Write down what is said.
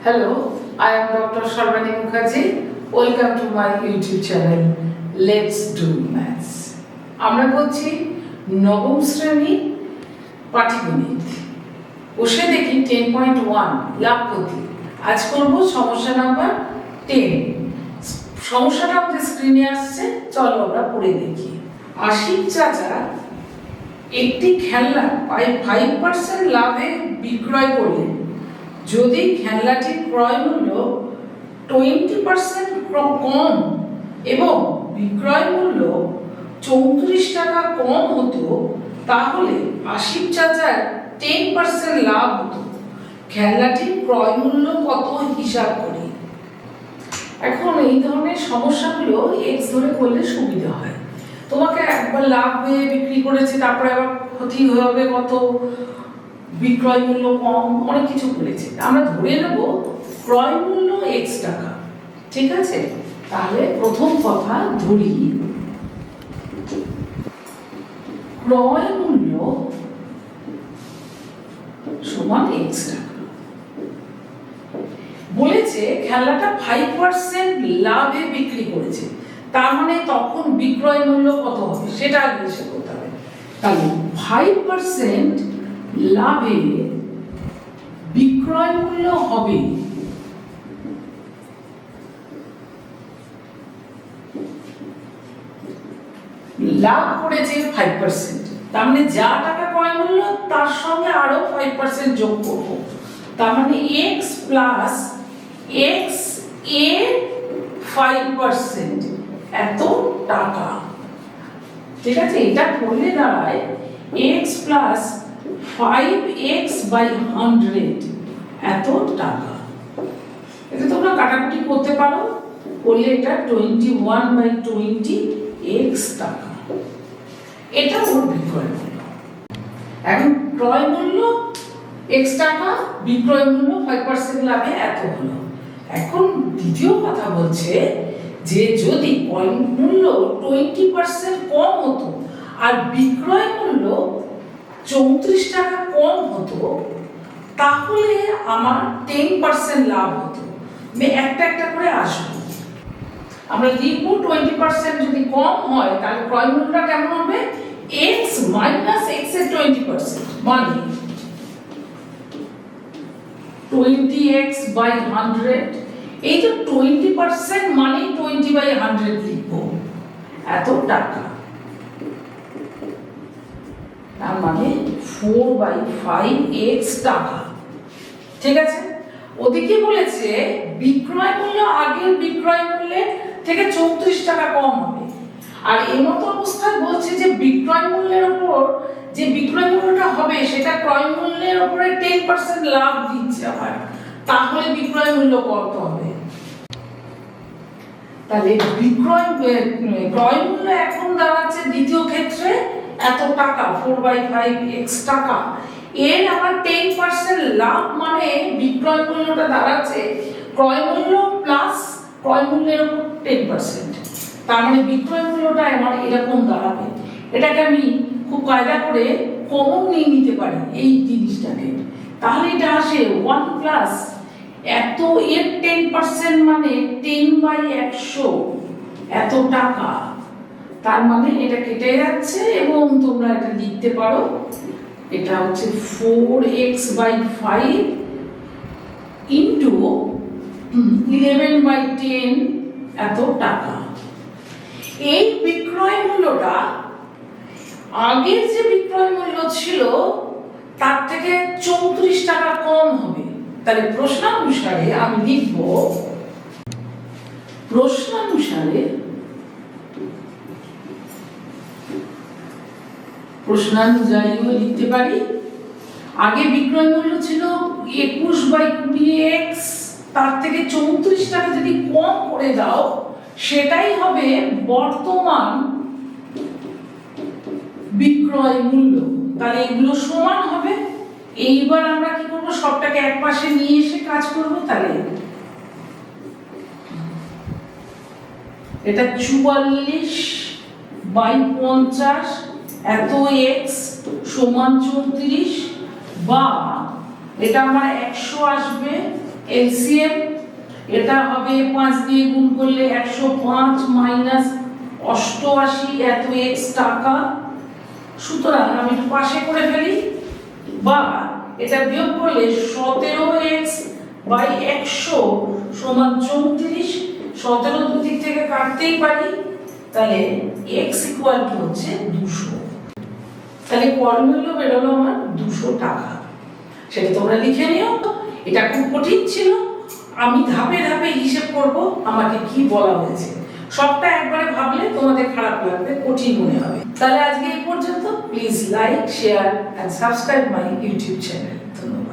Hello, I am Dr. Sharvani Mukherjee. Welcome to my YouTube channel. Let's do maths. আমরা করছি নবম শ্রেণী পাটিগণিত। বসে দেখি 10.1 লাভ ক্ষতি। আজ করব সমস্যা নাম্বার 10। সমস্যাটা আমাদের স্ক্রিনে আসছে, চলো আমরা পড়ে দেখি। আশিক চাচা একটি খেলনা 5% লাভে বিক্রয় করলেন। যদি খেলনাটির ক্রয় মূল্য 20% কম এবং বিক্রয় মূল্য 34 টাকা কম হতো, তাহলে আশিক চাচার 10% লাভ হতো। খেলনাটির ক্রয় মূল্য কত হিসাব করি। এখন এই ধরনের সমস্যাগুলো এক্স ধরে করলে সুবিধা হয়। তোমাকে একবার লাভ হয়ে বিক্রি করেছে, তারপরে আবার ক্ষতি হবে কত, বিক্রয় মূল্য কম, অনেক কিছু বলেছে। আমরা ধরে নেব ক্রয় মূল্য এক্স টাকা। ঠিক আছে, তাহলে প্রথম কথা ধরি ক্রয় মূল্য সমান এক্স টাকা। বলেছে খেলনাটা 5% লাভে বিক্রি করেছে, তার মানে তখন বিক্রয় মূল্য কত হবে সেটা আগে হিসেব করতে হবে। তাহলে 5% লাভে বিক্রয় মূল্য হবে লাভ করেছে 5%, তার মানে যা টাকা ক্রয় মূল্য তার সঙ্গে আরো 5% যোগ করব, তার মানে x প্লাস x এ 5% এত টাকা। ঠিক আছে, এটা করলে দাঁড়ায় x প্লাস 5x বাই 100 এত টাকা। এটা তোমরা কাটাকুটি করতে পারো, করলে এটা 21/20 x টাকা। এটা ওর বিক্রয় মূল্য। এখন ক্রয় মূল্য x টাকা, বিক্রয় মূল্য 5% লাভে এত হলো। এখন দ্বিতীয় কথা বলছে যে যদি ক্রয় মূল্য 20% কম হতো আর বিক্রয় মূল্য 34 টাকা কম হতো, তাহলে আমার 10% লাভ হতো। আমি একটা একটা করে আসবো। আমরা লিখব 20% যদি কম হয় তাহলে ক্রয় মূল্যটা কেমন হবে, x মাইনাস x এর 20%, মানে 20x বাই 100। এই যে 20% মানে 20/100 লিখব, এত টাকা। তার মানে 4/5x টাকা। ঠিক আছে, ওদিকে বলেছে বিক্রয় মূল্য আগের বিক্রয় মূল্যের থেকে 34 টাকা কম হবে। আর এই মতো অবস্থায় বলছে যে বিক্রয় মূল্যের উপর যে বিক্রয় মূল্যটা হবে সেটা ক্রয় মূল্যের উপরে 10% লাভ দিচ্ছে আবার, তাহলে বিক্রয় মূল্য কত হবে। তাহলে ক্রয় মূল্য এখন দাঁড়াচ্ছে দ্বিতীয় ক্ষেত্রে এত টাকা, 4/5x টাকা। এর আবার 10% লাভ, মানে বিক্রয় মূল্যটা দাঁড়াচ্ছে ক্রয় মূল্য প্লাস ক্রয় মূল্যের উপর 10%, তার মানে বিক্রয় মূল্যটা আমার এরকম দাঁড়াবে। এটাকে আমি খুব কায়দা করে কমন নিয়ে নিতে পারি এই জিনিসটাকে। তাহলে এটা আসে 1 প্লাস এত এর 10% মানে 10/100 এত টাকা। তার মানে এটা কেটে যাচ্ছে এবং তোমরা এটা লিখতে পারো, এটা হচ্ছে 4x/5 ইন্টু 11/10 এত টাকা। এই বিক্রয় মূল্যটা আগের যে বিক্রয় মূল্য ছিল তার থেকে 34 টাকা কম হবে। তাহলে প্রশ্নানুসারে আমি লিখব, প্রশ্নানুযায়ীও লিখতে পারি। আগে বিক্রয় মূল্য ছিল 21/20x, তার থেকে 34 টাকা যদি কম করে দাও সেটাই হবে বর্তমান বিক্রয় মূল্য। তাহলে এগুলো সমান হবে। এইবার আমরা কি করব, সবটাকে এক পাশে নিয়ে এসে কাজ করব। তাহলে এটা 44/50 এত x সমান 34, বা এটা আমার 100 আসবে এলসিএম এটা হবে 5 দিয়ে গুণ করলে 105 মাইনাস 88 এত x টাকা। সুতরাং আমি একটু পাশে করে ফেলি, বা এটা বিয়োগ করলে 17x বাই 100 সমান 34। 17 দুদিক থেকে কাটতেই পারি, তাহলে x ইকুয়াল টু হচ্ছে 200। তাহলে করমূল্য বেরোলো আমার 200 টাকা। সেটা তোমরা লিখে নিও। এটা খুব কঠিন ছিল, আমি ধাপে ধাপে হিসেব করব আমাকে কি বলা হয়েছে। সবটা একবারে ভাবলে তোমাদের খারাপ লাগবে, কঠিন মনে হবে। তাহলে আজকে এই পর্যন্ত। Please like, share and subscribe my YouTube channel. ধন্যবাদ।